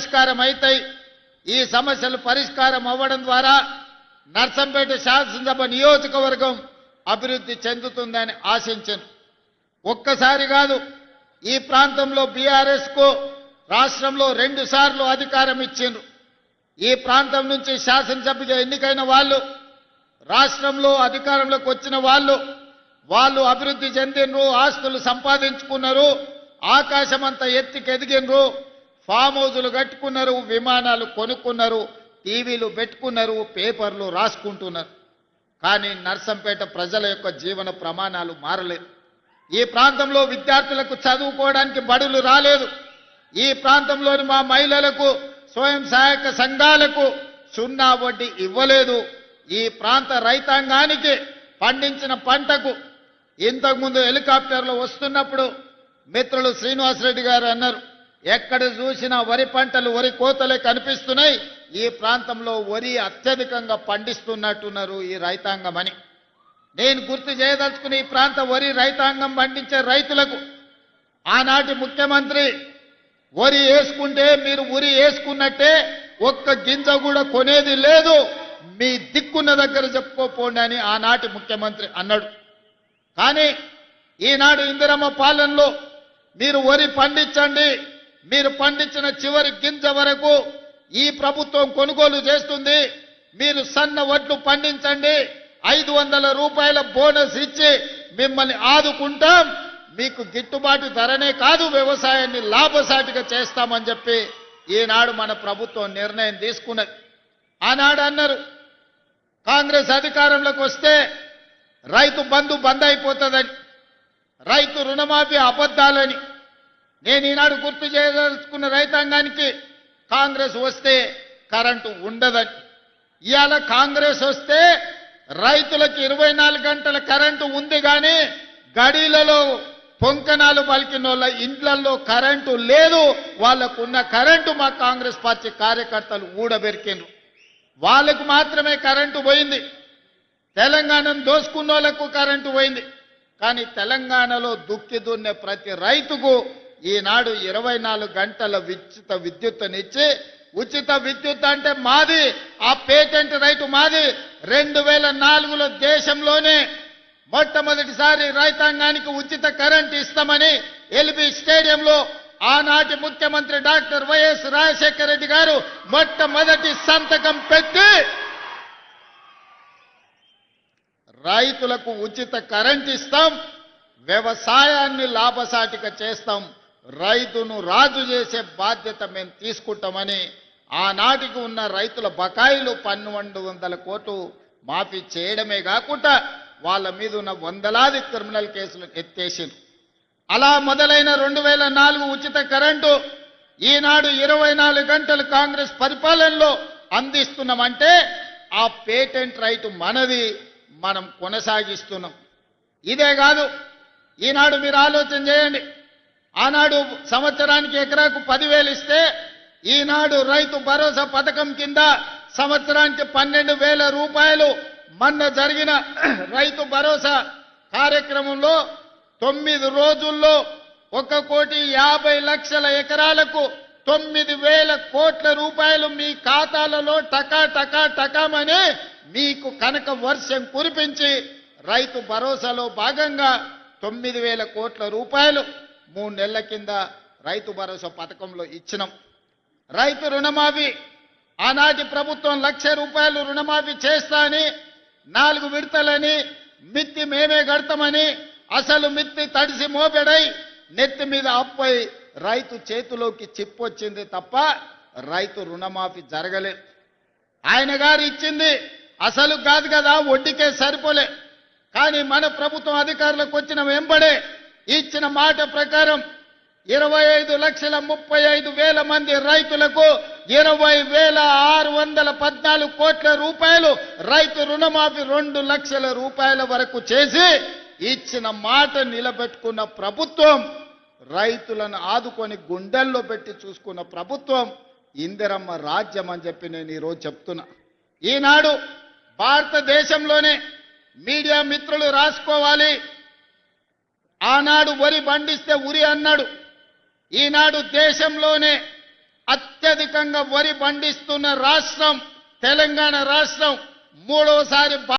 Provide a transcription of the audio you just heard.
పరిష్కారం అవుతాయి. ఈ సమస్యలు పరిష్కారం అవ్వడం ద్వారా నర్సంపేట శాసనసభ నియోజకవర్గం అభివృద్ధి చెందుతుందని ఆశించాను. ఒక్కసారి కాదు, ఈ ప్రాంతంలో బీఆర్ఎస్ కు రాష్ట్రంలో 2 సార్లు అధికారం ఇచ్చిండ్రు. ఈ ప్రాంతం నుంచి శాసనసభ్యుగా ఎన్నికైన వాళ్ళు, రాష్ట్రంలో అధికారంలోకి వచ్చిన వాళ్ళు అభివృద్ధి చెందినరు, ఆస్తులు సంపాదించుకున్నారు, ఆకాశమంతా ఎత్తికి ఎదిగినరు, ఫామ్ హౌజులు కట్టుకున్నారు, విమానాలు కొనుక్కున్నారు, టీవీలు పెట్టుకున్నారు, పేపర్లు రాసుకుంటున్నారు. కానీ నర్సంపేట ప్రజల యొక్క జీవన ప్రమాణాలు మారలేదు. ఈ ప్రాంతంలో విద్యార్థులకు చదువుకోవడానికి బడులు రాలేదు. ఈ ప్రాంతంలోని మా మహిళలకు, స్వయం సహాయక సంఘాలకు 0 వడ్డీ ఇవ్వలేదు. ఈ ప్రాంత రైతాంగానికి పండించిన పంటకు ఇంతకుముందు హెలికాప్టర్లో వస్తున్నప్పుడు మిత్రులు శ్రీనివాసరెడ్డి గారు అన్నారు, ఎక్కడ చూసినా వరి పంటలు, వరి కోతలే కనిపిస్తున్నాయి, ఈ ప్రాంతంలో వరి అత్యధికంగా పండిస్తున్నట్టున్నారు ఈ రైతాంగం అని. నేను గుర్తు చేయదలుచుకుని ఈ ప్రాంత వరి రైతాంగం పండించే రైతులకు ఆనాటి ముఖ్యమంత్రి వరి వేసుకుంటే మీరు ఉరి వేసుకున్నట్టే, ఒక్క గింజ కూడా కొనేది లేదు, మీ దిక్కున్న దగ్గర చెప్పుకోపోండి అని ఆనాటి ముఖ్యమంత్రి అన్నాడు. కానీ ఈనాడు ఇందిరమ్మ పాలనలో మీరు వరి పండించండి, మీరు పండించిన చివరి గింజ వరకు ఈ ప్రభుత్వం కొనుగోలు చేస్తుంది, మీరు సన్న వడ్లు పండించండి, 500 రూపాయల బోనస్ ఇచ్చి మిమ్మల్ని ఆదుకుంటాం, మీకు గిట్టుబాటు ధరనే కాదు వ్యవసాయాన్ని లాభసాటిగా చేస్తామని చెప్పి ఈనాడు మన ప్రభుత్వం నిర్ణయం తీసుకున్నది. ఆనాడు అన్నారు కాంగ్రెస్ అధికారంలోకి వస్తే రైతు బంధు బంద్ అయిపోతుందని, రైతు రుణమాఫీ అబద్ధాలని. నేను ఈనాడు గుర్తు చేయదలుచుకున్న రైతాంగానికి కాంగ్రెస్ వస్తే కరెంటు ఉండదని. ఇవాళ కాంగ్రెస్ వస్తే రైతులకు 24 గంటల కరెంటు ఉంది, కానీ గడీలలో పొంకనాలు పలికిన వాళ్ళ ఇండ్లలో కరెంటు లేదు. వాళ్ళకున్న కరెంటు మా కాంగ్రెస్ పార్టీ కార్యకర్తలు ఊడబెరికిండ్రు. వాళ్ళకు మాత్రమే కరెంటు పోయింది. తెలంగాణను దోసుకున్న వాళ్ళకు కరెంటు పోయింది. కానీ తెలంగాణలో దుక్కి దున్నే ప్రతి రైతుకు ఈనాడు 24 గంటల ఉచిత విద్యుత్తునిచ్చి, ఉచిత విద్యుత్ అంటే మాది, ఆ పేటెంట్ రైతు మాది. 2004లో దేశంలోనే మొట్టమొదటిసారి రైతాంగానికి ఉచిత కరెంట్ ఇస్తామని ఎల్బీ స్టేడియంలో ఆనాటి ముఖ్యమంత్రి డాక్టర్ వైఎస్ రాజశేఖర రెడ్డి గారు మొట్టమొదటి సంతకం పెట్టి రైతులకు ఉచిత కరెంట్ ఇస్తాం, వ్యవసాయాన్ని లాభసాటిగా చేస్తాం, రైతును రాజు చేసే బాధ్యత మేము తీసుకుంటామని ఆనాటికి ఉన్న రైతుల బకాయిలు 1200 కోట్లు మాఫీ చేయడమే కాకుండా వాళ్ళ మీద ఉన్న వందలాది క్రిమినల్ కేసులు ఎత్తేసింది. అలా మొదలైన 2004 ఉచిత కరెంటు ఈనాడు 24 గంటలు కాంగ్రెస్ పరిపాలనలో అందిస్తున్నామంటే ఆ పేటెంట్ రైతు మనది, మనం కొనసాగిస్తున్నాం. ఇదే కాదు, ఈనాడు మీరు ఆలోచన చేయండి, ఆనాడు సంవత్సరానికి ఎకరాకు 10,000 ఇస్తే ఈనాడు రైతు భరోసా పథకం కింద సంవత్సరానికి 12,000 రూపాయలు. మొన్న జరిగిన రైతు భరోసా కార్యక్రమంలో 9 రోజుల్లో 1,50,00,000 ఎకరాలకు 9,000 కోట్ల రూపాయలు మీ ఖాతాలలో టకా టకా టకామని మీకు కనక వర్షం కురిపించి రైతు భరోసాలో భాగంగా 9,000 కోట్ల రూపాయలు 3 నెలల కింద రైతు భరోసా పథకంలో ఇచ్చినాం. రైతు రుణమాఫీ ఆనాటి ప్రభుత్వం 1,00,000 రూపాయలు రుణమాఫీ చేస్తా అని 4 విడతలని మిత్తి మేమే కడతామని అసలు మిత్తి తడిసి మోపెడై నెత్తి మీద అప్పై రైతు చేతిలోకి చిప్పొచ్చింది తప్ప రైతు రుణమాఫీ జరగలేదు. ఆయన గారు ఇచ్చింది అసలు కాదు కదా, వడ్డీకే సరిపోలే. కానీ మన ప్రభుత్వం అధికారులకు వచ్చిన వెంబడే ఇచ్చిన మాట ప్రకారం 25,35,000 మంది రైతులకు 20,614 కోట్ల రూపాయలు రైతు రుణమాఫీ 2 లక్షల రూపాయల వరకు చేసి ఇచ్చిన మాట నిలబెట్టుకున్న ప్రభుత్వం, రైతులను ఆదుకొని గుండెల్లో పెట్టి చూసుకున్న ప్రభుత్వం ఇందిరమ్మ రాజ్యం అని చెప్పి నేను ఈరోజు చెప్తున్నా. ఈనాడు భారతదేశంలోనే మీడియా మిత్రులు రాసుకోవాలి, ఆనాడు వరి పండిస్తే ఉరి అన్నాడు, ఈనాడు దేశంలోనే అత్యధికంగా వరి పండిస్తున్న రాష్ట్రం తెలంగాణ రాష్ట్రం. మూడోసారి